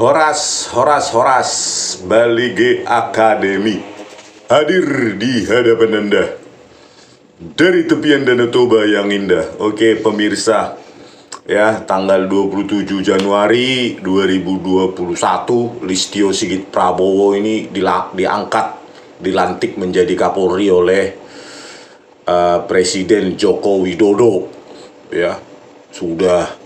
Horas, Bali G Academy hadir di hadapan Anda dari tepian Danau Toba yang indah. Oke pemirsa, ya tanggal 27 Januari 2021 Listio Sigit Prabowo ini dilantik menjadi Kapolri oleh Presiden Joko Widodo. Ya, sudah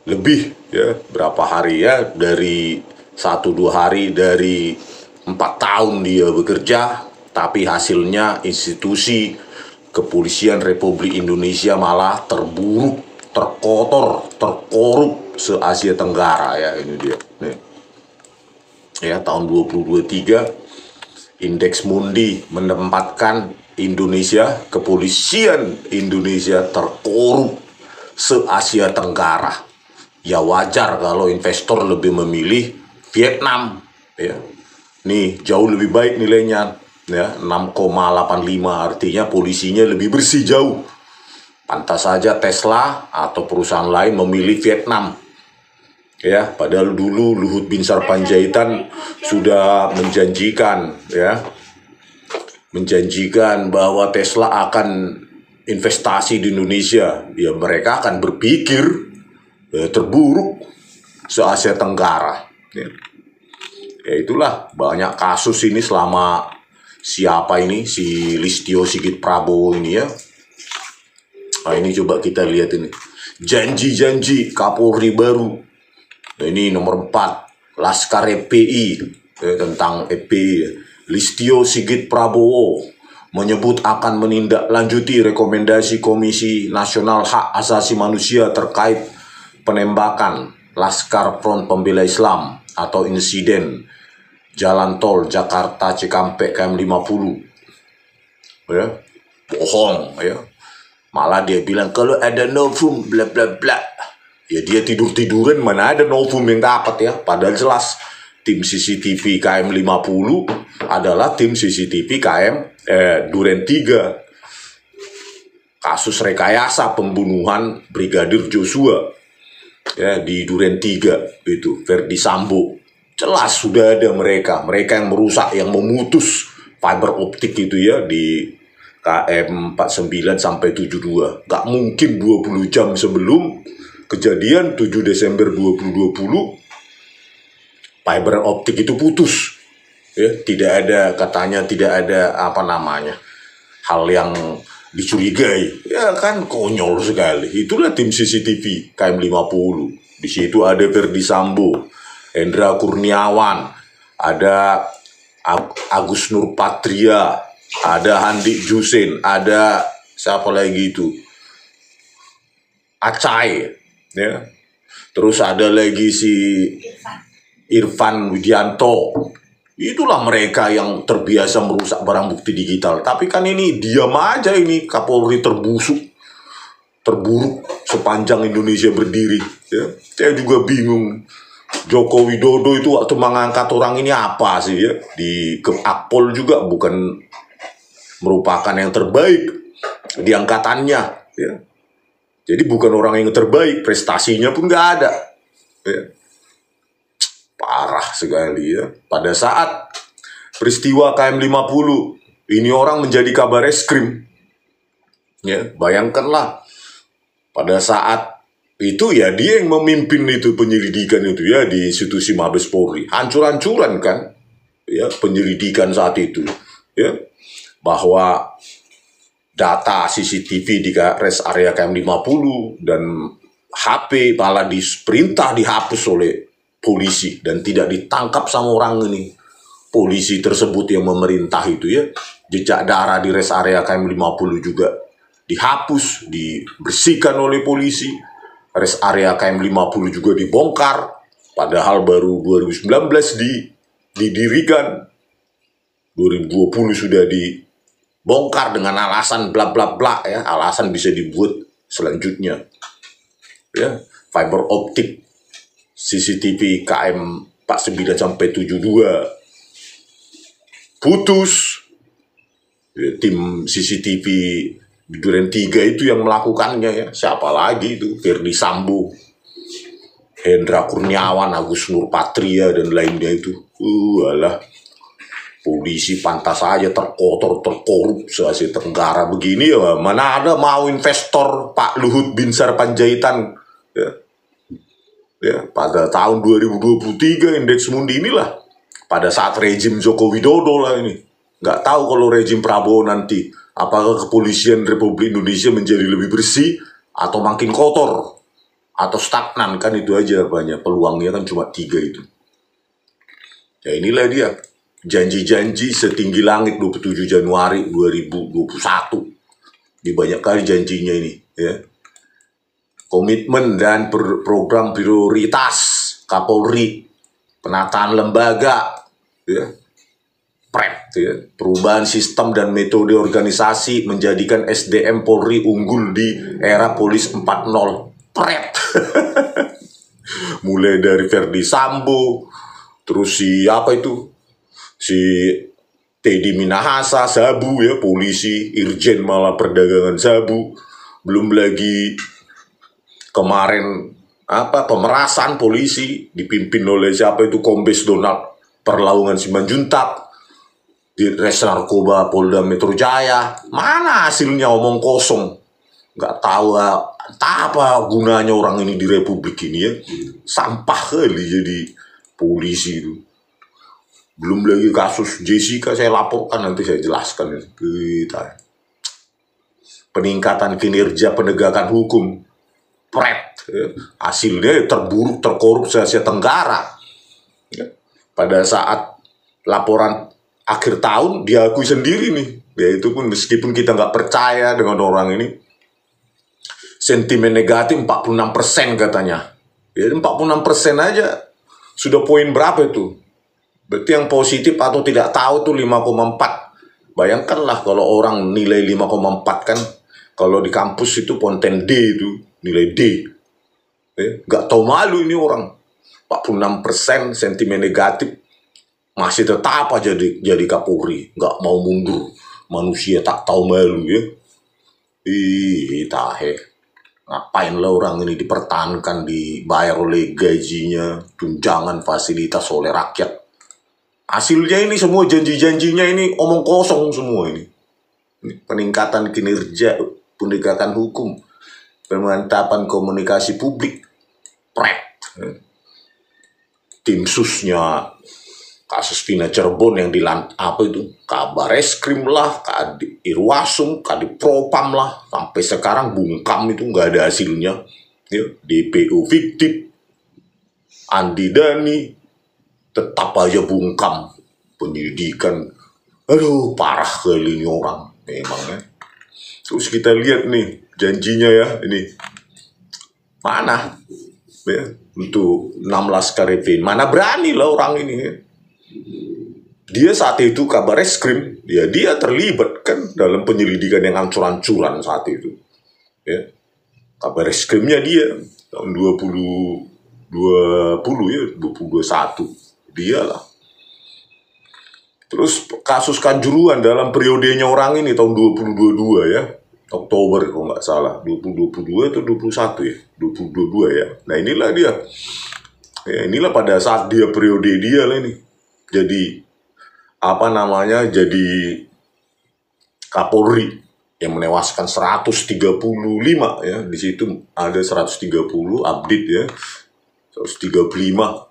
lebih ya berapa hari ya, dari 1-2 hari dari 4 tahun dia bekerja, tapi hasilnya institusi kepolisian Republik Indonesia malah terburuk, terkotor, terkorup se-Asia Tenggara. Ya ini dia nih. Ya tahun 2023 Indeks Mundi menempatkan Indonesia, kepolisian Indonesia terkorup se-Asia Tenggara. Ya wajar kalau investor lebih memilih Vietnam, ya. Nih jauh lebih baik nilainya, ya 6,85, artinya polisinya lebih bersih jauh. Pantas saja Tesla atau perusahaan lain memilih Vietnam, ya. Padahal dulu Luhut Binsar Panjaitan sudah menjanjikan bahwa Tesla akan investasi di Indonesia. Ya mereka akan berpikir terburuk se-Asia Tenggara. Ya itulah banyak kasus ini selama si Listio Sigit Prabowo ini ya. Nah ini coba kita lihat ini. Janji-janji Kapolri baru. Nah, ini nomor 4 Laskar FPI tentang FPI. Listio Sigit Prabowo menyebut akan menindaklanjuti rekomendasi Komisi Nasional Hak Asasi Manusia terkait penembakan Laskar Front Pembela Islam atau insiden jalan tol Jakarta Cikampek KM 50. Ya, bohong ya. Malah dia bilang kalau ada novum bla bla bla. Ya dia tidur-tiduran, mana ada novum yang dapat ya. Padahal jelas tim CCTV KM 50 adalah tim CCTV KM Duren 3. Kasus rekayasa pembunuhan Brigadir Joshua ya di Duren 3 itu, Verdi Sambo. Jelas sudah ada mereka yang merusak, yang memutus fiber optik itu ya di KM 49 sampai 72. Gak mungkin 20 jam sebelum kejadian 7 Desember 2020 fiber optik itu putus. Ya, katanya tidak ada hal yang dicurigai. Ya kan konyol sekali. Itulah tim CCTV KM 50. Di situ ada Verdi Sambo, Hendra Kurniawan, ada Agus Nurpatria, ada Handi Jusin, ada siapa lagi itu? Acai, ya. Terus ada lagi si Irfan Widianto. Itulah mereka yang terbiasa merusak barang bukti digital. Tapi kan ini diam aja, ini Kapolri terburuk sepanjang Indonesia berdiri. Ya. Saya juga bingung. Joko Widodo itu waktu mengangkat orang ini apa sih ya? Di Akpol juga bukan merupakan yang terbaik di angkatannya. Ya. Jadi bukan orang yang terbaik, prestasinya pun nggak ada. Ya. Parah sekali ya. Pada saat peristiwa KM 50 ini orang menjadi kabar eskrim. Ya, bayangkanlah pada saat itu ya dia yang memimpin itu penyelidikan itu ya di institusi Mabes Polri. Hancur-hancuran kan ya penyelidikan saat itu ya, bahwa data CCTV di rest area KM 50 dan HP malah diperintah dihapus oleh polisi dan tidak ditangkap sama orang ini. Polisi tersebut yang memerintah itu ya. Jejak darah di rest area KM 50 juga dihapus, dibersihkan oleh polisi. Rest area KM 50 juga dibongkar. Padahal baru 2019 didirikan. 2020 sudah dibongkar dengan alasan bla bla bla ya. Alasan bisa dibuat selanjutnya. Ya, fiber optik CCTV KM 49 sampai 72 putus. Ya, tim CCTV Duren 3 itu yang melakukannya ya. Siapa lagi itu? Verdi Sambo. Hendra Kurniawan, Agus Nurpatria dan lainnya itu. Alah, polisi pantas saja terkotor, terkorup se-Asia Tenggara begini ya. Mana ada mau investor Pak Luhut Binsar Panjaitan ya, pada tahun 2023 indeks Mundi inilah pada saat rejim Joko Widodo lah ini. Nggak tahu kalau rejim Prabowo nanti apakah kepolisian Republik Indonesia menjadi lebih bersih atau makin kotor atau stagnan, kan itu aja banyak peluangnya, kan cuma 3 itu. Ya inilah dia janji-janji setinggi langit 27 Januari 2021. Di banyak kali janjinya ini ya. Komitmen dan program prioritas Kapolri, penataan lembaga ya. Ya, perubahan sistem dan metode organisasi menjadikan SDM Polri unggul di era Polis 4.0. Mulai dari Verdi Sambo, terus si Teddy Minahasa, sabu ya, polisi, irjen malah perdagangan sabu. Belum lagi kemarin pemerasan polisi dipimpin oleh Kombes Donald Perlaungan Simanjuntak di Res Narkoba Polda Metro Jaya. Mana hasilnya? Omong kosong. Nggak tahu apa gunanya orang ini di Republik ini ya. Sampah kali jadi polisi itu. Belum lagi kasus Jessica, saya laporkan, nanti saya jelaskan. Kita peningkatan kinerja penegakan hukum, hasilnya terburuk, terkorup se-Asia Tenggara. Pada saat laporan akhir tahun diakui sendiri nih, yaitu pun meskipun kita nggak percaya dengan orang ini, sentimen negatif 46% katanya. Ya 46% aja sudah poin berapa itu? Berarti yang positif atau tidak tahu tuh 5,4. Bayangkanlah kalau orang nilai 5,4 kan, kalau di kampus itu konten D itu, nilai D. Nggak tahu malu ini orang. 46% sentimen negatif, masih tetap aja jadi Kapolri, nggak mau mundur. Manusia tak tahu malu ya. Ngapain lah orang ini dipertahankan, dibayar oleh gajinya, tunjangan, fasilitas oleh rakyat. Hasilnya ini semua janji-janjinya ini omong kosong semua ini. Peningkatan kinerja penegakan hukum, pemantapan komunikasi publik, tim susnya kasus Vina Cirebon yang Kabar Eskrim lah, Kadif Irwasum, Kadif Propam lah, sampai sekarang bungkam itu nggak ada hasilnya ya. DPO fiktif, Andi Dhani tetap aja bungkam. Penyelidikan, aduh parah kali ini orang memang ya. Terus kita lihat nih janjinya ya, ini mana ya, untuk 16 Karepin, mana berani lah orang ini ya. Dia saat itu Kabar Eskrim, ya dia terlibat kan dalam penyelidikan yang ancur-ancuran saat itu ya. Kabar Eskrimnya dia tahun 2020 ya, 2021 dia lah. Terus kasus Kanjuruhan dalam periodenya orang ini tahun 2022 ya, Oktober kalau nggak salah, 2022 atau 21 ya, 2022 ya. Nah inilah dia ya, inilah pada saat dia periode dia lah ini jadi jadi Kapolri yang menewaskan 135 ya. Di situ ada 130 update ya, 135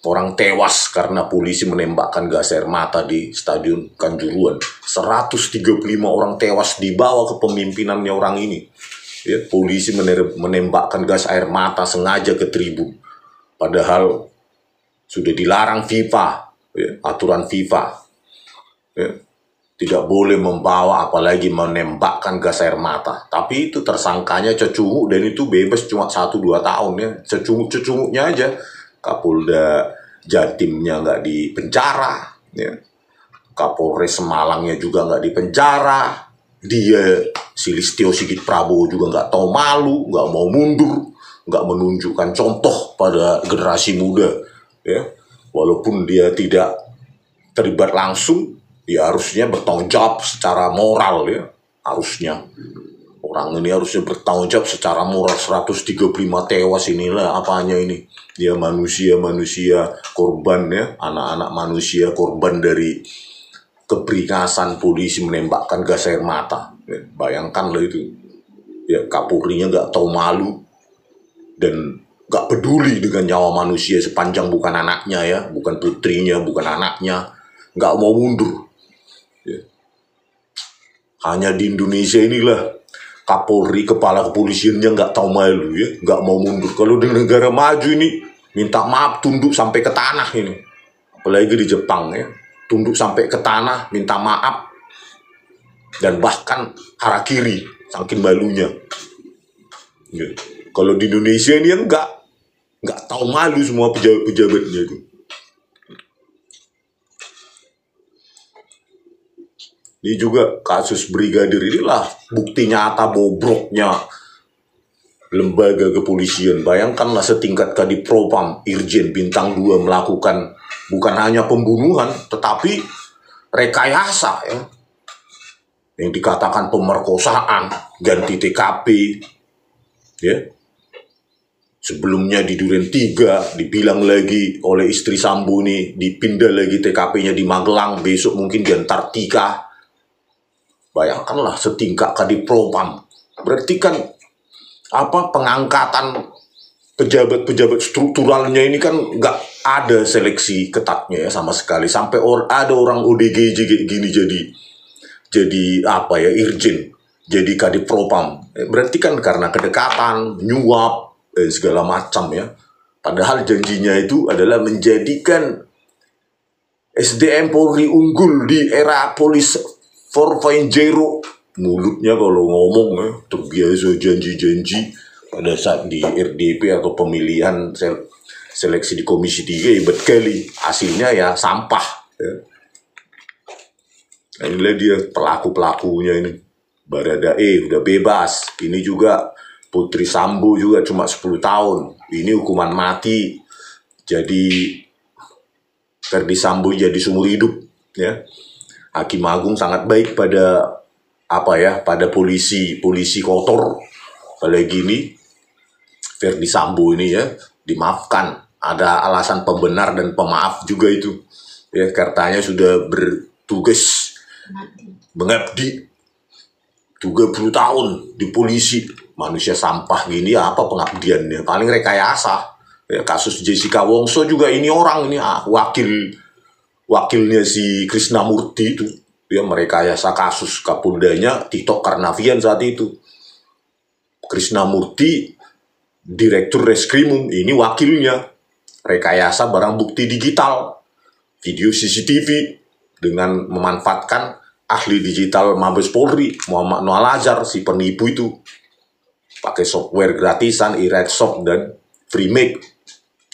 orang tewas karena polisi menembakkan gas air mata di Stadion Kanjuruhan. 135 orang tewas di bawah kepemimpinannya orang ini ya. Polisi menembakkan gas air mata sengaja ke tribun, padahal sudah dilarang FIFA ya, aturan FIFA ya, tidak boleh membawa apalagi menembakkan gas air mata. Tapi itu tersangkanya cecunguk, dan itu bebas cuma 1-2 tahun ya. Cecunguknya aja. Kapolda Jatimnya nggak dipenjara ya. Kapolres Semalangnya juga nggak dipenjara. Dia Listio Sigit Prabowo juga nggak tahu malu, nggak mau mundur, nggak menunjukkan contoh pada generasi muda ya. Walaupun dia tidak terlibat langsung, ya harusnya bertanggung jawab secara moral ya, harusnya. Orang ini harusnya bertanggung jawab secara moral. 135 tewas inilah apanya ini. Dia manusia korban ya, anak-anak manusia korban dari keberingasan polisi menembakkan gas air mata. Ya, bayangkan loh itu. Ya, Kapolrinya nggak tahu malu dan nggak peduli dengan nyawa manusia sepanjang bukan anaknya ya, bukan putrinya, bukan anaknya, nggak mau mundur. Ya. Hanya di Indonesia inilah Kapolri, kepala kepolisiannya nggak tahu malu ya, nggak mau mundur. Kalau di negara maju ini minta maaf, tunduk sampai ke tanah ini. Apalagi di Jepang ya, tunduk sampai ke tanah, minta maaf dan bahkan harakiri, saking malunya. Ya. Kalau di Indonesia ini nggak tahu malu semua pejabat-pejabatnya itu. Ini juga kasus brigadir inilah bukti nyata bobroknya lembaga kepolisian. Bayangkanlah setingkat Kadipropam, Irjen Bintang 2 melakukan bukan hanya pembunuhan, tetapi rekayasa ya. Yang dikatakan pemerkosaan, ganti TKP, ya. Sebelumnya di Duren 3 dibilang lagi oleh istri Sambo nih dipindah lagi TKP-nya di Magelang, besok mungkin di Antartika. Bayangkanlah setingkat Kadipropam. Berarti kan pengangkatan pejabat-pejabat strukturalnya ini kan nggak ada seleksi ketatnya ya sama sekali. Sampai ada orang ODGJ gini jadi irjen, jadi Kadipropam. Berarti kan karena kedekatan, nyuap, segala macam ya. Padahal janjinya itu adalah menjadikan SDM Polri unggul di era polis 4.0. Mulutnya kalau ngomong ya, terbiasa janji-janji pada saat di RDP atau pemilihan seleksi di Komisi 3 hebat kali. Hasilnya ya sampah ya. Nah, inilah dia pelaku-pelakunya ini. Baradae udah bebas. Ini juga Putri Sambo juga cuma 10 tahun. Ini hukuman mati. Jadi Ferdi Sambo jadi seumur hidup ya. Hakim Agung sangat baik pada pada polisi kotor. Apalagi ini Ferdi Sambo ini ya dimaafkan. Ada alasan pembenar dan pemaaf juga itu. Ya, katanya sudah bertugas mengabdi 30 tahun di polisi. Manusia sampah gini apa pengabdiannya? Paling rekayasa. Ya, kasus Jessica Wongso juga ini orang ini wakilnya si Krisnamurti itu. Dia merekayasa kasus Kapoldanya Tito Karnavian saat itu. Krisnamurti Direktur Reskrimum, ini wakilnya. Rekayasa barang bukti digital, video CCTV dengan memanfaatkan ahli digital Mabes Polri, Muhammad Noah Lazar, si penipu itu. Pakai software gratisan, iRedShop dan FreeMake.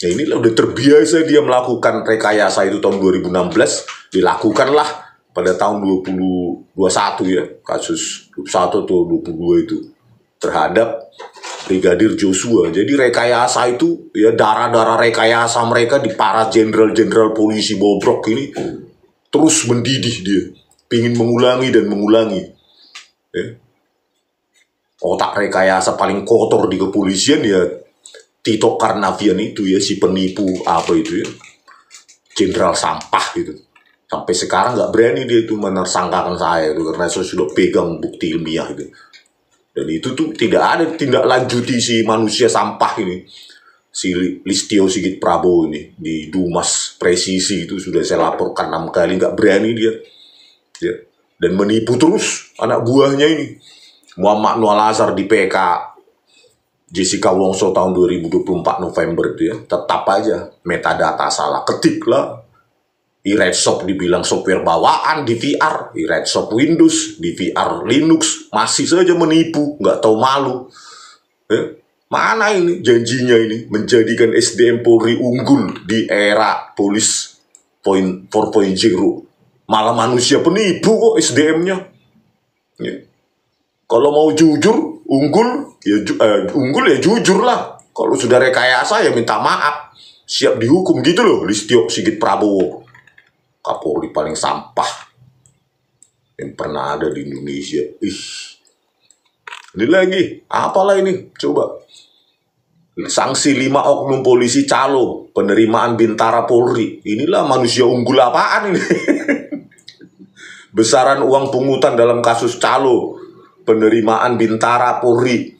Ya inilah udah terbiasa dia melakukan rekayasa itu tahun 2016, dilakukanlah pada tahun 2021 ya, kasus 21 atau 22 itu terhadap Brigadir Joshua. Jadi rekayasa itu ya, darah-darah rekayasa mereka di para jenderal-jenderal polisi bobrok ini terus mendidih dia, pingin mengulangi dan mengulangi ya. Otak rekayasa paling kotor di kepolisian ya Tito Karnavian itu ya, si penipu itu ya, jenderal sampah gitu. Sampai sekarang nggak berani dia itu menersangkakan saya itu karena saya sudah pegang bukti ilmiah gitu. Dan itu tuh tidak ada tindak lanjuti si manusia sampah ini, si Listio Sigit Prabowo ini di Dumas Presisi itu sudah saya laporkan 6 kali, nggak berani dia ya. Dan menipu terus anak buahnya ini. Muhammad Noah Lazar di PK Jessica Wongso tahun 2024 November itu ya, tetap aja metadata salah, ketiklah iRedShop dibilang software bawaan di VR, iRedShop Windows, di VR Linux, masih saja menipu, nggak tahu malu. Mana ini janjinya ini, menjadikan SDM Polri unggul di era polis 4.0. Malah manusia penipu kok SDM-nya. Ya. Kalau mau jujur, unggul ya jujur lah. Kalau sudah rekayasa ya minta maaf, siap dihukum gitu loh. Listio Sigit Prabowo, Kapolri paling sampah yang pernah ada di Indonesia. Ini lagi, apalah ini? Coba. Sanksi 5 oknum polisi calo, penerimaan Bintara Polri. Inilah manusia unggul apaan ini? Besaran uang pungutan dalam kasus calo, penerimaan Bintara Polri.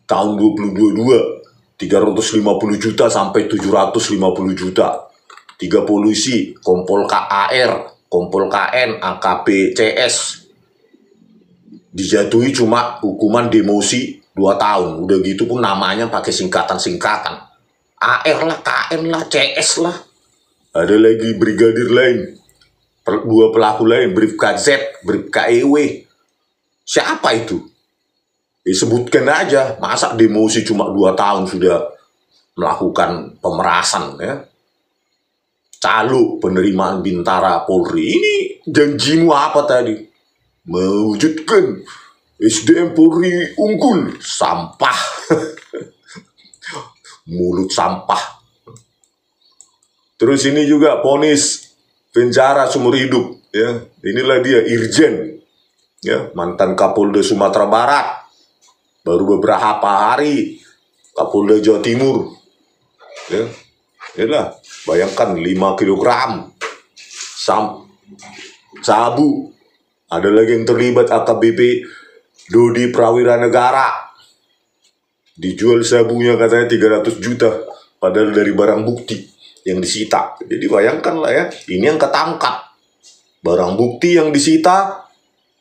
Tahun 2022, 350 juta sampai 750 juta. 3 polisi, Kompol KAR, Kompol KN, AKP CS. Dijatuhi cuma hukuman demosi 2 tahun. Udah gitu pun namanya pakai singkatan-singkatan. AR lah, KN lah, CS lah. Ada lagi brigadir lain. 2 pelaku lain, Bribka Z, Bribka EW. Siapa itu? Disebutkan aja. Masa demosi cuma 2 tahun sudah melakukan pemerasan ya. Calo penerimaan Bintara Polri. Ini janjimu apa tadi? Mewujudkan SDM Polri unggul. Sampah. Mulut sampah. Terus ini juga vonis penjara seumur hidup ya. Inilah dia Irjen ya, mantan Kapolda Sumatera Barat. Baru beberapa hari Kapolda Jawa Timur ya. Inilah, bayangkan 5 kilogram sabu. Ada lagi yang terlibat AKBP Dodi Prawira Negara. Dijual sabunya katanya 300 juta. Padahal dari barang bukti yang disita. Jadi bayangkanlah ya, ini yang ketangkap. Barang bukti yang disita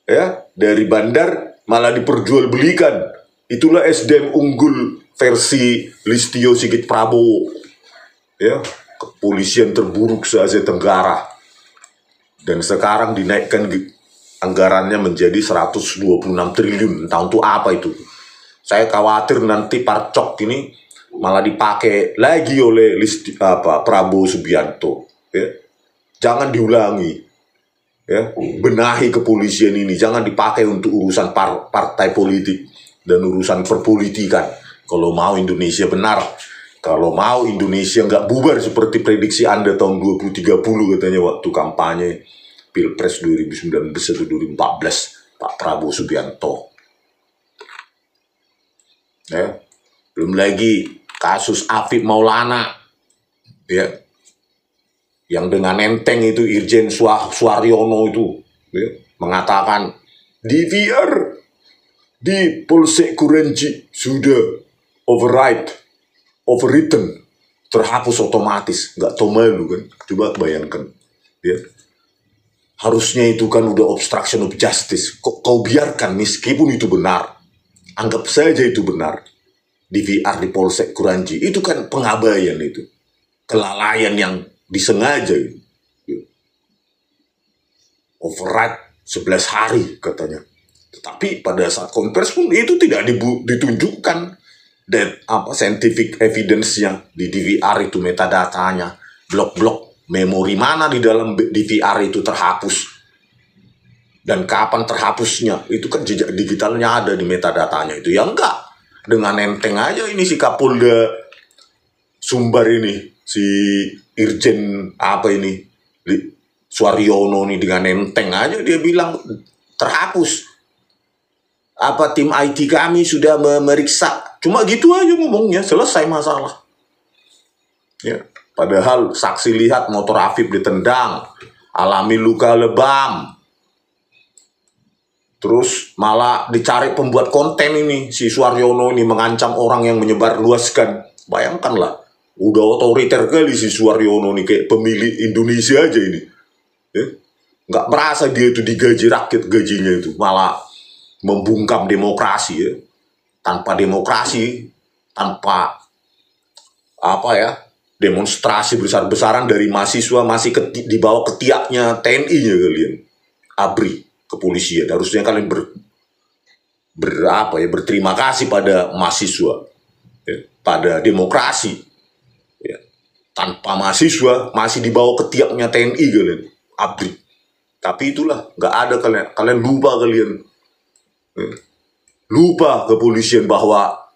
ya dari bandar malah diperjualbelikan. Itulah SDM unggul versi Listio Sigit Prabowo. Ya, kepolisian terburuk se-Asia Tenggara. Dan sekarang dinaikkan anggarannya menjadi 126 triliun. Entah untuk apa itu. Saya khawatir nanti Parcok ini malah dipakai lagi oleh Prabowo Subianto. Ya. Jangan diulangi. Ya. Benahi kepolisian ini. Jangan dipakai untuk urusan partai politik dan urusan perpolitikan. Kalau mau Indonesia benar. Kalau mau Indonesia nggak bubar seperti prediksi Anda tahun 2030 katanya waktu kampanye Pilpres 2019 atau 2014 Pak Prabowo Subianto. Ya. Belum lagi kasus Afif Maulana ya. Yang dengan enteng itu Irjen Suaryono itu ya, mengatakan DVR di Polsek Kurenji sudah overwritten, terhapus otomatis. Nggak tahu malu kan. Coba bayangkan ya. Harusnya itu kan udah obstruction of justice. Kok kau biarkan meskipun itu benar. Anggap saja itu benar. DVR di Polsek Kuranji. Itu kan pengabaian itu. Kelalaian yang disengaja itu. Override 11 hari katanya. Tetapi pada saat konferensi pun itu tidak ditunjukkan. Dan scientific evidence-nya di DVR itu metadatanya. Blok-blok memori mana di dalam DVR itu terhapus. Dan kapan terhapusnya. Itu kan jejak digitalnya ada di metadatanya itu. Ya enggak. Dengan enteng aja ini si Kapolda Sumbar ini. Si Irjen Suaryono ini dengan enteng aja dia bilang terhapus. Tim IT kami sudah memeriksa. Cuma gitu aja ngomongnya. Selesai masalah. Ya. Padahal saksi lihat motor Afif ditendang. Alami luka lebam. Terus malah dicari pembuat konten ini. Si Suaryono ini mengancam orang yang menyebarluaskan. Bayangkanlah. Udah otoriter kali si Suaryono ini. Kayak pemilik Indonesia aja ini. Ya? Nggak merasa dia itu digaji rakyat gajinya itu. Malah membungkam demokrasi ya. Tanpa demokrasi. Tanpa demonstrasi besar-besaran dari mahasiswa masih di bawah ketiaknya TNI-nya kalian. ABRI. Kepolisian. Harusnya kalian berterima kasih pada mahasiswa ya, pada demokrasi ya. Tanpa mahasiswa masih di bawah ketiaknya TNI kalian, ABRI. Tapi itulah nggak ada kalian lupa kalian ya. Lupa kepolisian bahwa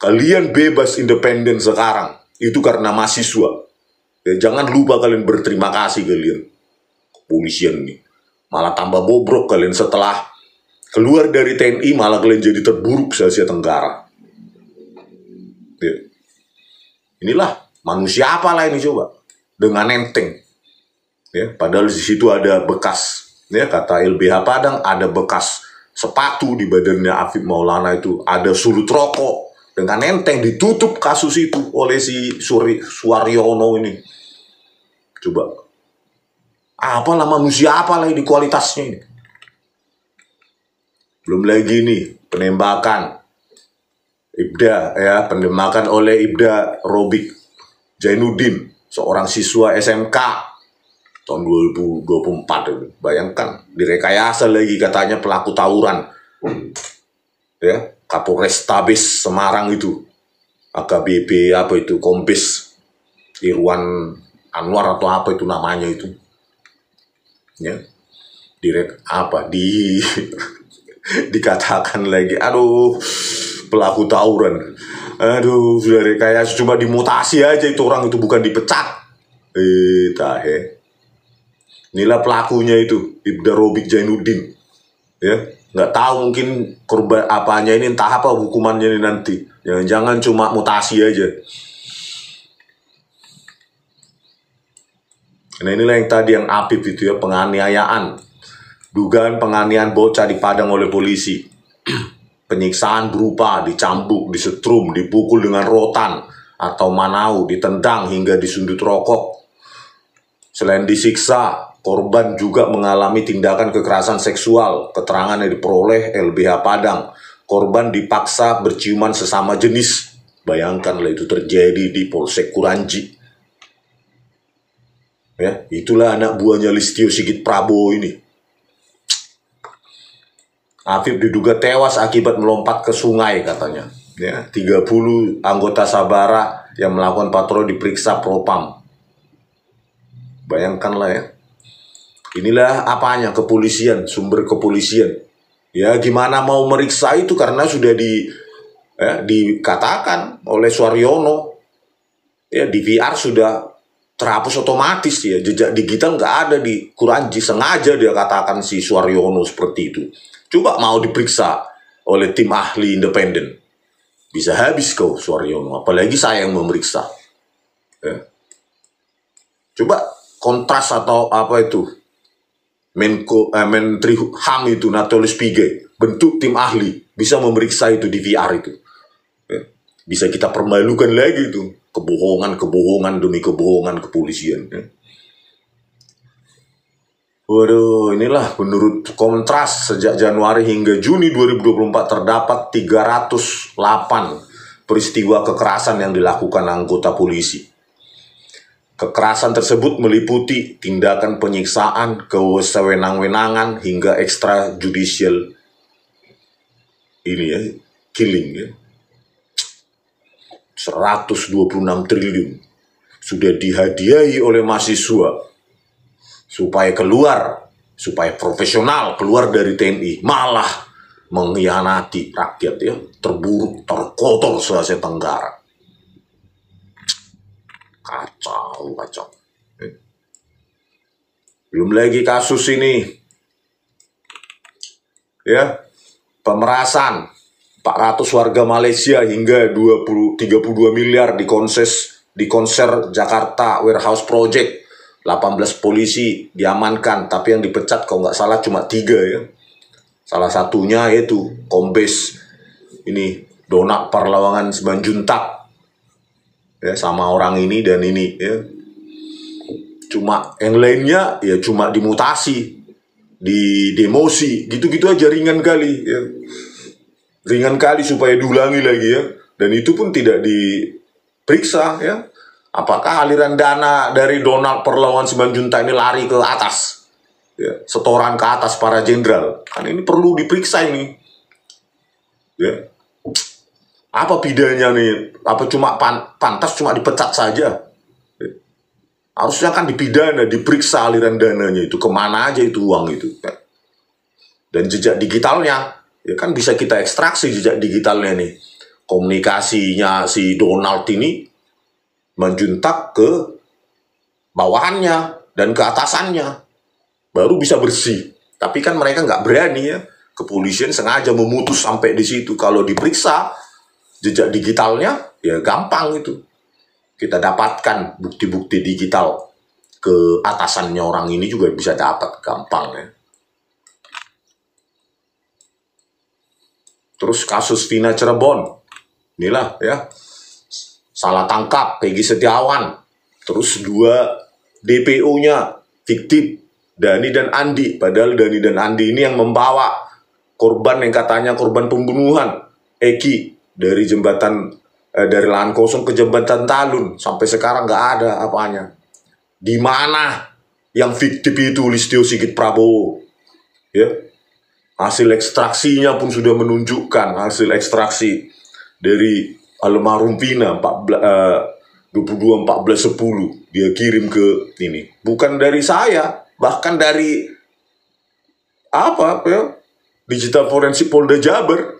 kalian bebas independen sekarang itu karena mahasiswa ya. Jangan lupa kalian berterima kasih kalian kepolisian ini. Malah tambah bobrok kalian setelah Keluar dari TNI malah kalian jadi terburuk se-Asia Tenggara. Ya. Inilah manusia apalah ini coba, dengan enteng. Ya, padahal di situ ada bekas, ya kata LBH Padang, ada bekas sepatu di badannya Afif Maulana itu, ada sulut rokok, dengan enteng ditutup kasus itu oleh si Suaryono ini. Coba, apalah manusia apalah ini kualitasnya ini. Belum lagi nih penembakan Ibda, ya, penembakan oleh Ibda Robik Jainuddin, seorang siswa SMK tahun 2024. Bayangkan, direkayasa lagi katanya pelaku tawuran. Ya, Kapolrestabes Semarang itu, AKBP apa itu, Kombes Irwan Anwar atau apa itu namanya itu. Ya. Dikatakan lagi, aduh, pelaku tawuran. Aduh, sudah rekayasa, cuma dimutasi aja itu orang itu, bukan dipecat. Inilah pelakunya itu, Ibda Robik Jainuddin. Ya, nggak tahu mungkin korban apanya ini, entah apa hukumannya ini nanti. Jangan cuma mutasi aja. Nah, inilah yang tadi yang Apip itu ya, penganiayaan. Dugaan penganiayaan bocah di Padang oleh polisi. Penyiksaan berupa dicambuk, disetrum, dipukul dengan rotan atau manau, ditendang hingga disundut rokok. Selain disiksa, korban juga mengalami tindakan kekerasan seksual. Keterangan yang diperoleh LBH Padang, korban dipaksa berciuman sesama jenis. Bayangkanlah itu terjadi di Polsek Kuranji. Ya, itulah anak buahnya Listio Sigit Prabowo ini. Afif diduga tewas akibat melompat ke sungai katanya. Ya, 30 anggota Sabara yang melakukan patroli diperiksa Propam. Bayangkanlah ya. Inilah apanya kepolisian, sumber kepolisian. Ya, gimana mau meriksa itu karena sudah dikatakan oleh Suaryono. Ya, di VR sudah terhapus otomatis ya. Jejak digital nggak ada di Kuranji. Sengaja dia katakan si Suaryono seperti itu. Coba mau diperiksa oleh tim ahli independen. Bisa habis kau Suaryono. Apalagi saya yang memeriksa. Ya. Coba kontras atau apa itu, Menteri HAM itu Natolius Pigai, bentuk tim ahli bisa memeriksa itu di VR itu. Ya. Bisa kita permalukan lagi itu kebohongan demi kebohongan kepolisian. Ya. Waduh, inilah menurut Kontras sejak Januari hingga Juni 2024 terdapat 308 peristiwa kekerasan yang dilakukan anggota polisi. Kekerasan tersebut meliputi tindakan penyiksaan, kesewenang-wenangan, hingga extrajudicial ini ya, killing ya. 126 triliun sudah dihadiahi oleh mahasiswa supaya profesional keluar dari TNI, malah mengkhianati rakyat ya, terburuk, terkotor se-Asia Tenggara. Kacau. Belum lagi kasus ini ya, pemerasan 400 warga Malaysia hingga 32 miliar di konser Jakarta Warehouse Project. 18 polisi diamankan, tapi yang dipecat kalau nggak salah cuma 3 ya. Salah satunya yaitu Kombes ini Donak Parlawangan Simanjuntak. Ya, sama orang ini dan ini ya. Cuma yang lainnya ya cuma dimutasi, di demosi, gitu-gitu aja, ringan kali ya. Ringan kali supaya diulangi lagi ya. Dan itu pun tidak diperiksa ya. Apakah aliran dana dari Donald Perlawan Simanjuntak ini lari ke atas ya, setoran ke atas para jenderal? Kan ini perlu diperiksa ini ya. Apa bedanya nih? Apa cuma pantas cuma dipecat saja? Harusnya kan dipidana, diperiksa aliran dananya itu, kemana aja itu uang itu. Dan jejak digitalnya, ya kan bisa kita ekstraksi jejak digitalnya nih. Komunikasinya si Donald ini menjuntak ke bawahannya dan ke atasannya. Baru bisa bersih. Tapi kan mereka nggak berani ya. kepolisian sengaja memutus sampai di situ. Kalau diperiksa jejak digitalnya, ya gampang itu. Kita dapatkan bukti-bukti digital ke atasannya orang ini juga bisa dapat gampang ya. Terus kasus Vina Cirebon, inilah ya, salah tangkap Peggy Setiawan. Terus 2 DPO-nya fiktif, Dani dan Andi. Padahal Dani dan Andi ini yang membawa korban yang katanya korban pembunuhan Eki dari dari lahan kosong ke jembatan Talun. Sampai sekarang nggak ada apanya. Di mana yang fiktif itu Listio Sigit Prabowo? Ya, hasil ekstraksinya pun sudah menunjukkan hasil ekstraksi dari almarhum Vina 22/14/10 dia kirim ke ini. Bukan dari saya, bahkan dari apa ya? Digital Forensik Polda Jabar.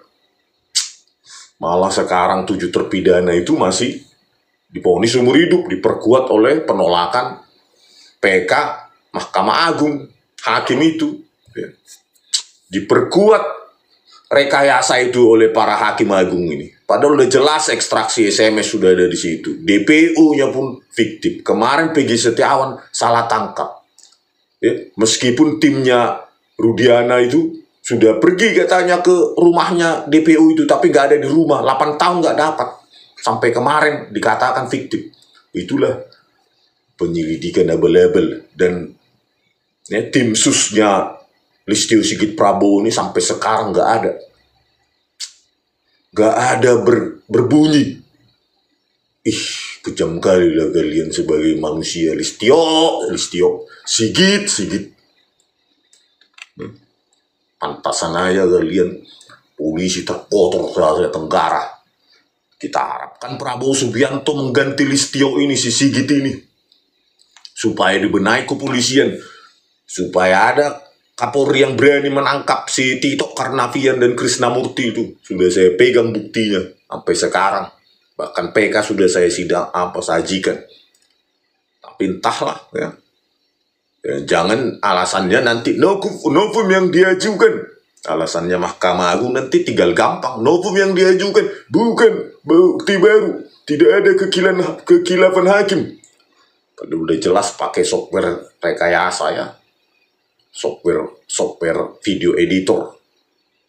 Malah sekarang 7 terpidana itu masih divonis umur hidup, diperkuat oleh penolakan PK Mahkamah Agung. Hakim itu ya, diperkuat rekayasa itu oleh para hakim agung ini. Padahal udah jelas ekstraksi SMS sudah ada di situ. DPO-nya pun fiktif. Kemarin Peggy Setiawan salah tangkap. Ya, meskipun timnya Rudiana itu sudah pergi katanya ke rumahnya DPO itu, tapi nggak ada di rumah. 8 tahun nggak dapat. Sampai kemarin dikatakan fiktif. Itulah penyelidikan abal-abal. Dan ya, tim susnya Listio Sigit Prabowo ini sampai sekarang nggak ada. Nggak ada berbunyi. Ih, kejam kali lah kalian sebagai manusia. Listio, Sigit. Pantasan aja kalian polisi terkotor se Tenggara. Kita harapkan Prabowo Subianto mengganti Listio ini, si Sigit ini. Supaya dibenahi kepolisian. Supaya ada Kapolri yang berani menangkap si Tito Karnavian dan Krisnamurti itu. Sudah saya pegang buktinya sampai sekarang. Bahkan PK sudah saya sajikan. Tapi entahlah ya. Ya, jangan alasannya nanti novum yang diajukan. Alasannya Mahkamah Agung nanti tinggal gampang. Novum yang diajukan bukan bukti baru. Tidak ada kekilafan hakim. Padahal udah jelas pakai software rekayasa ya. Software video editor,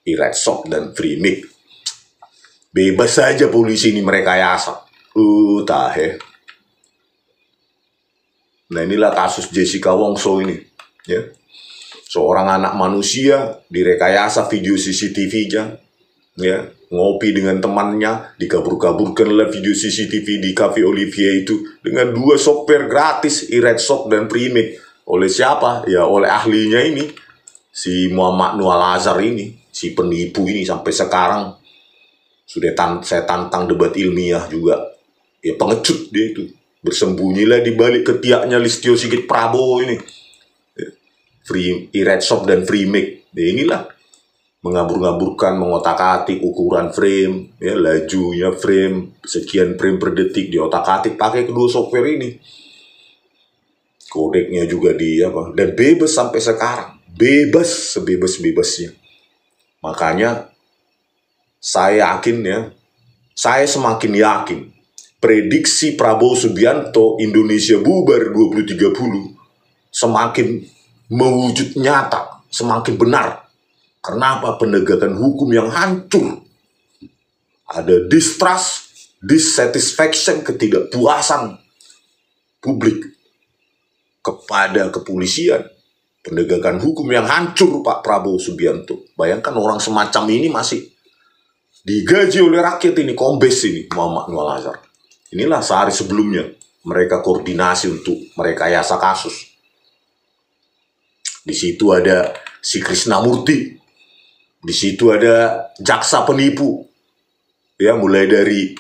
iRedShop dan FreeMic. Bebas saja polisi ini merekayasa. Tahe. Nah inilah kasus Jessica Wongso ini. Ya. Seorang anak manusia direkayasa video CCTV-nya. Ya. Ngopi dengan temannya, dikabur-kaburkanlah video CCTV di Cafe Olivier itu dengan 2 software gratis, iRedShop dan FreeMic. Oleh siapa? Ya oleh ahlinya ini, si Muhammad Nur Al-Azhar ini, si penipu ini. Sampai sekarang sudah saya tantang debat ilmiah juga. Ya pengecut dia itu. Bersembunyilah di balik ketiaknya Listio Sigit Prabowo ini. iRedShop dan FreeMic. Ya inilah mengabur-ngaburkan, mengotak-atik ukuran frame, ya lajunya frame, sekian frame per detik diotak-atik pakai kedua software ini. Kodeknya juga dan bebas sampai sekarang. Bebas sebebas-bebasnya. Makanya saya semakin yakin prediksi Prabowo Subianto Indonesia bubar 2030 semakin mewujud nyata, semakin benar. Kenapa? Penegakan hukum yang hancur. Ada distrust, dissatisfaction, ketidakpuasan publik kepada kepolisian. Penegakan hukum yang hancur Pak Prabowo Subianto. Bayangkan orang semacam ini masih digaji oleh rakyat ini, kombes ini, Muhammad Nur Al-Azhar. Inilah sehari sebelumnya mereka koordinasi untuk merekayasa kasus. Di situ ada si Krisnamurti. Di situ ada jaksa penipu. Ya, mulai dari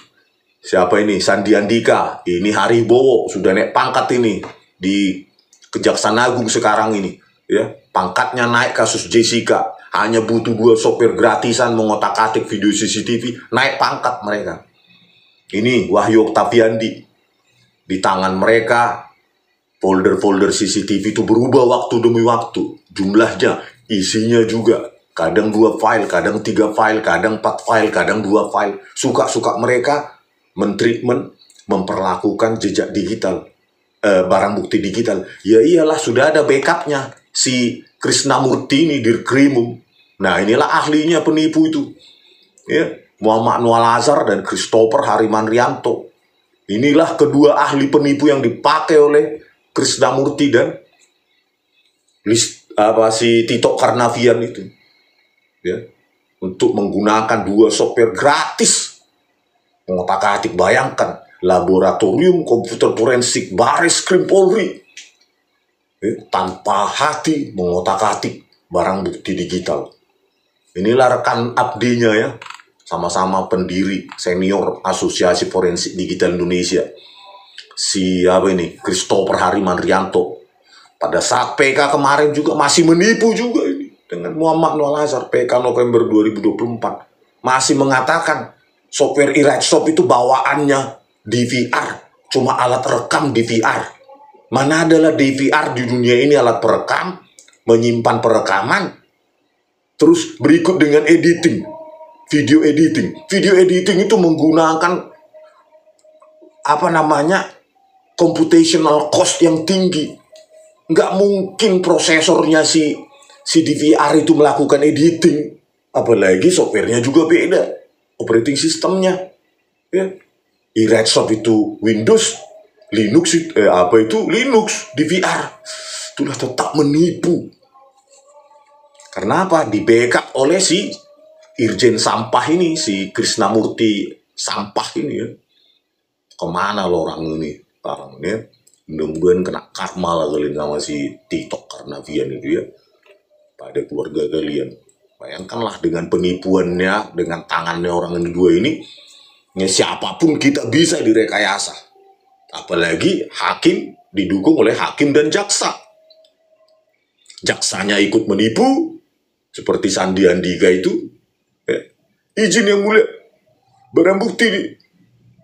siapa ini? Sandi Andika. Ini Haribowo sudah naik pangkat ini di Kejaksaan Agung sekarang ini. Ya, pangkatnya naik kasus Jessica. Hanya butuh 2 software gratisan mengotak-atik video CCTV, naik pangkat mereka. Ini Wahyu Oktaviandi. Di tangan mereka folder-folder CCTV itu berubah waktu demi waktu. Jumlahnya, isinya juga kadang 2 file, kadang 3 file, kadang 4 file, kadang 2 file. Suka-suka mereka mentreatment, memperlakukan jejak digital, barang bukti digital. Ya iyalah, sudah ada backupnya. Si Krishnamurti ini Dirkrimum. Nah, inilah ahlinya penipu itu. Ya, Muhammad Noel Azhar dan Christopher Harimanrianto. Inilah kedua ahli penipu yang dipakai oleh Krishnamurti dan si Tito Karnavian itu. Ya, untuk menggunakan 2 software gratis mengotak-atik. Bayangkan, laboratorium komputer forensik Baris Krim Polri tanpa hati mengotak-atik barang bukti digital. Inilah rekan abdinya ya, sama-sama pendiri senior Asosiasi Forensik Digital Indonesia, siapa ini, Christopher Harimanrianto. Pada saat PK kemarin juga masih menipu juga ini dengan Muhammad Noel Azhar. PK November 2024 masih mengatakan software eRightShop itu bawaannya DVR, cuma alat rekam DVR. Mana adalah DVR di dunia ini alat perekam, menyimpan perekaman, terus berikut dengan editing, video editing. Video editing itu menggunakan computational cost yang tinggi. Nggak mungkin prosesornya si DVR itu melakukan editing, apalagi softwarenya juga beda, operating sistemnya. Ya. eRightShop itu Windows, Linux Linux, DVR. Itulah tetap menipu. Karena apa? Di backup oleh si Irjen Sampah ini, si Krishnamurti Sampah ini ya. Kemana lo orang ini? Sekarang ini ya. Mudah-mudahan kena karma lah kalian sama si Tito Karnavian itu ya. Pada keluarga kalian. Bayangkanlah dengan penipuannya, dengan tangannya orang ini dua ini, ya siapapun kita bisa direkayasa. Apalagi hakim didukung oleh hakim dan jaksa. Jaksanya ikut menipu, seperti Sandi Andika itu. Izin yang mulia, barang bukti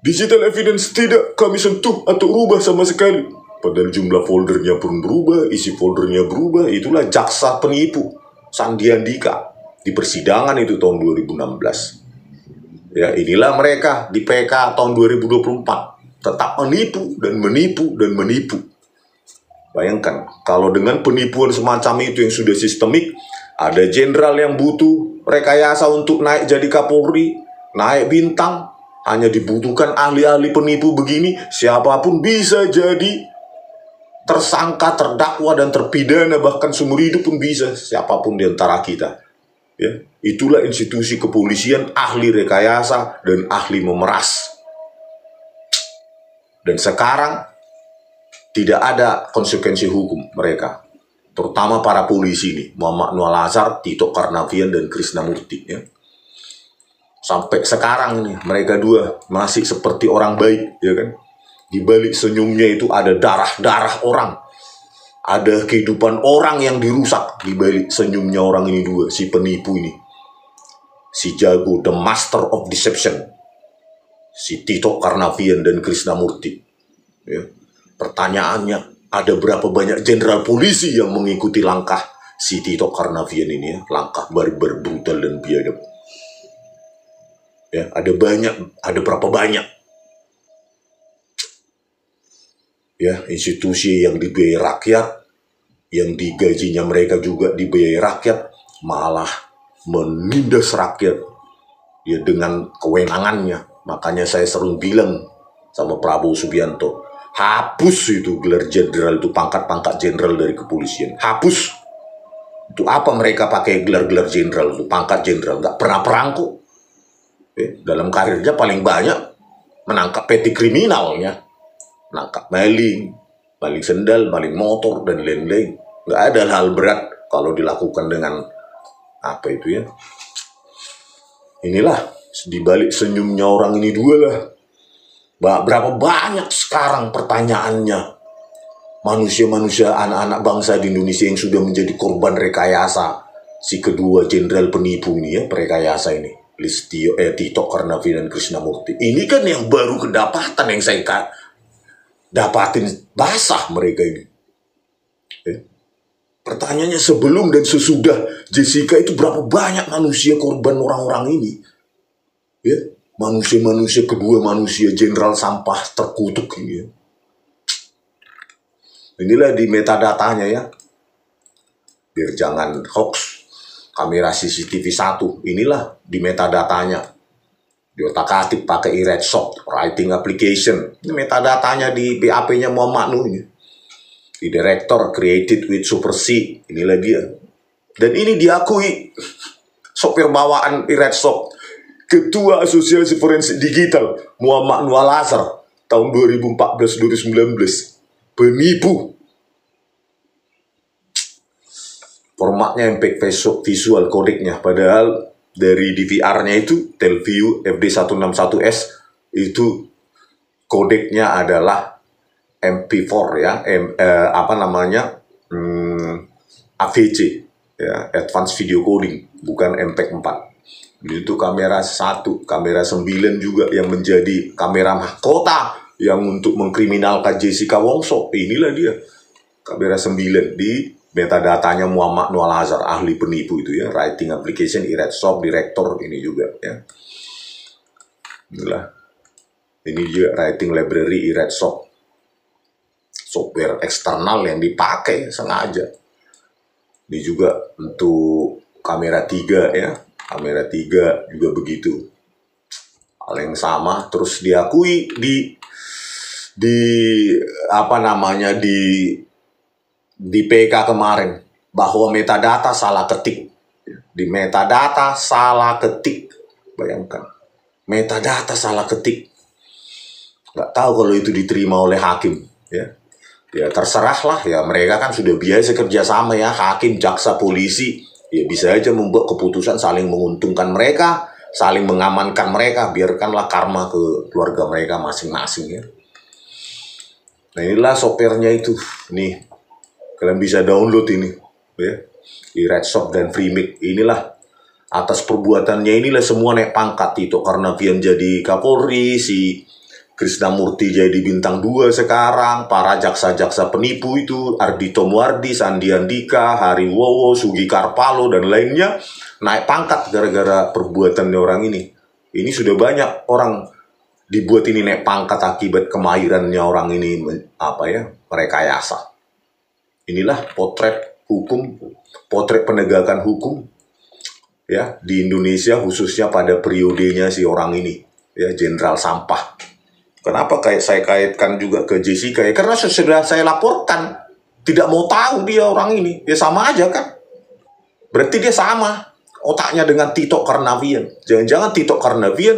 digital evidence tidak kami sentuh atau rubah sama sekali. Padahal jumlah foldernya pun berubah, isi foldernya berubah. Itulah jaksa penipu Sandi Andika di persidangan itu tahun 2016. Ya, inilah mereka di PK tahun 2024 tetap menipu dan menipu dan menipu. Bayangkan kalau dengan penipuan semacam itu yang sudah sistemik, ada jenderal yang butuh rekayasa untuk naik jadi Kapolri, naik bintang, hanya dibutuhkan ahli-ahli penipu begini, siapapun bisa jadi tersangka, terdakwa, dan terpidana, bahkan seumur hidup pun bisa, siapapun di antara kita. Ya, itulah institusi kepolisian, ahli rekayasa dan ahli memeras. Dan sekarang tidak ada konsekuensi hukum mereka, terutama para polisi ini, Muhammad Noel Azhar, Tito Karnavian, dan Krishnamurti. Ya. Sampai sekarang ini mereka dua masih seperti orang baik, ya kan? Di balik senyumnya itu ada darah-darah orang, ada kehidupan orang yang dirusak di balik senyumnya orang ini dua, si penipu ini, si jago, the master of deception, si Tito Karnavian dan Krishnamurti. Ya. Pertanyaannya, ada berapa banyak jenderal polisi yang mengikuti langkah si Tito Karnavian ini ya, langkah barbar, brutal, dan biadab. Ya, ada berapa banyak ya institusi yang dibiayai rakyat, yang digajinya mereka juga dibiayai rakyat, malah menindas rakyat ya dengan kewenangannya. Makanya saya sering bilang sama Prabowo Subianto, hapus itu gelar jenderal itu, pangkat-pangkat jenderal dari kepolisian, hapus. Itu apa mereka pakai gelar-gelar jenderal itu, pangkat jenderal, nggak pernah perang kok. Dalam karirnya paling banyak menangkap petty kriminalnya, menangkap maling, maling sendal, maling motor, dan lain-lain. Nggak ada hal berat kalau dilakukan dengan apa itu ya. Inilah dibalik senyumnya orang ini dua lah. Berapa banyak sekarang pertanyaannya manusia-manusia, anak-anak bangsa di Indonesia yang sudah menjadi korban rekayasa si kedua jenderal penipu ini ya, perekayasa ini, Tito Karnavian dan Krishnamurti. Ini kan yang baru kedapatan, yang saya dapatin basah mereka ini. Pertanyaannya sebelum dan sesudah Jessica itu berapa banyak manusia korban orang-orang ini? Ya, manusia-manusia kedua manusia jenderal sampah terkutuk ini ya. Inilah di metadatanya ya. Biar jangan hoax. Kamera CCTV 1, inilah di metadatanya. Di otak-atik pakai e-Redshop, writing application. Ini metadatanya di BAP-nya Muhammad Nuh ini. Di director created with Super C, inilah dia. Dan ini diakui sopir bawaan e-Redshop, Ketua Asosiasi Forensik Digital Muhammad Nuh Al-Azhar tahun 2014-2019. Penipu. Formatnya impact visual codecnya, padahal dari DVR-nya itu Telview FD161S itu kodeknya adalah MP4 ya, AVC ya, Advanced Video Coding, bukan MPEG 4. Itu kamera 1, kamera 9 juga yang menjadi kamera mahkota yang untuk mengkriminalkan Jessica Wongso. Inilah dia kamera 9 di metadatanya Muhammad Nuh Al-Azhar, ahli penipu itu ya, writing application, e-Redshop, director ini juga ya. Inilah, ini juga writing library e-Redshop, software eksternal yang dipakai sengaja. Ini juga untuk kamera 3 ya, kamera 3 juga begitu, hal yang sama. Terus diakui di PK kemarin bahwa metadata salah ketik. Di metadata salah ketik. Bayangkan. Metadata salah ketik. Nggak tahu kalau itu diterima oleh hakim. Ya, ya terserah lah ya. Mereka kan sudah biasa kerjasama ya. Hakim, jaksa, polisi. Ya bisa aja membuat keputusan saling menguntungkan mereka. Saling mengamankan mereka. Biarkanlah karma ke keluarga mereka masing-masing ya. Nah inilah softwarenya itu. Nih. Kalian bisa download ini ya, di Redshop dan Freemik. Inilah atas perbuatannya inilah semua naik pangkat. Tito Karnavian jadi Kapolri, si Krisnamurti jadi bintang 2 sekarang, para jaksa-jaksa penipu itu Ardhito Muardi, Sandi Andika, Hari Wowo, Sugi Karpalo dan lainnya naik pangkat gara-gara perbuatannya orang ini. Ini sudah banyak orang dibuat ini naik pangkat akibat kemahirannya orang ini merekayasa. Inilah potret hukum, potret penegakan hukum ya di Indonesia, khususnya pada periodenya si orang ini ya, jenderal sampah. Kenapa saya kaitkan juga ke Jessica ya? Karena sudah saya laporkan, tidak mau tahu dia orang ini, ya sama aja kan. Berarti dia sama otaknya dengan Tito Karnavian. Jangan-jangan Tito Karnavian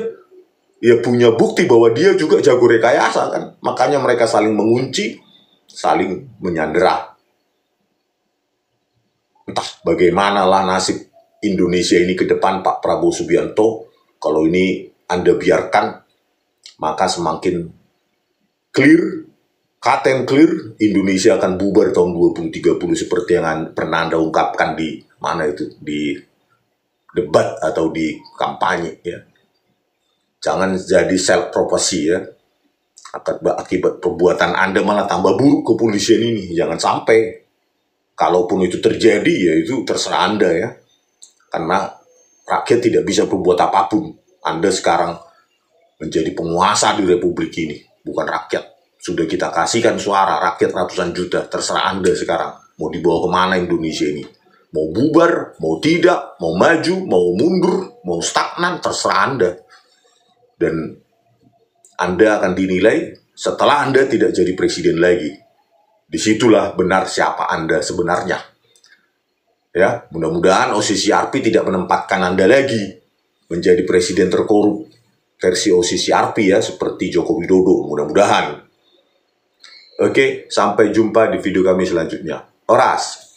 ya punya bukti bahwa dia juga jago rekayasa kan. Makanya mereka saling mengunci, saling menyandera. Entah bagaimana lah nasib Indonesia ini ke depan, Pak Prabowo Subianto. Kalau ini Anda biarkan, maka semakin clear, cut and clear, Indonesia akan bubar tahun 2030 seperti yang pernah Anda ungkapkan di mana itu, di debat atau di kampanye ya. Jangan jadi self prophecy ya. Akibat perbuatan Anda malah tambah buruk kepolisian ini. Jangan sampai. Kalaupun itu terjadi, ya itu terserah Anda ya. Karena rakyat tidak bisa berbuat apapun. Anda sekarang menjadi penguasa di republik ini, bukan rakyat. Sudah kita kasihkan suara, rakyat ratusan juta. Terserah Anda sekarang. Mau dibawa kemana Indonesia ini? Mau bubar, mau tidak, mau maju, mau mundur, mau stagnan, terserah Anda. Dan Anda akan dinilai setelah Anda tidak jadi presiden lagi. Disitulah benar siapa Anda sebenarnya. Ya, mudah-mudahan OCCRP tidak menempatkan Anda lagi menjadi presiden terkorup versi OCCRP ya, seperti Joko Widodo. Mudah-mudahan. Oke, sampai jumpa di video kami selanjutnya. Oras.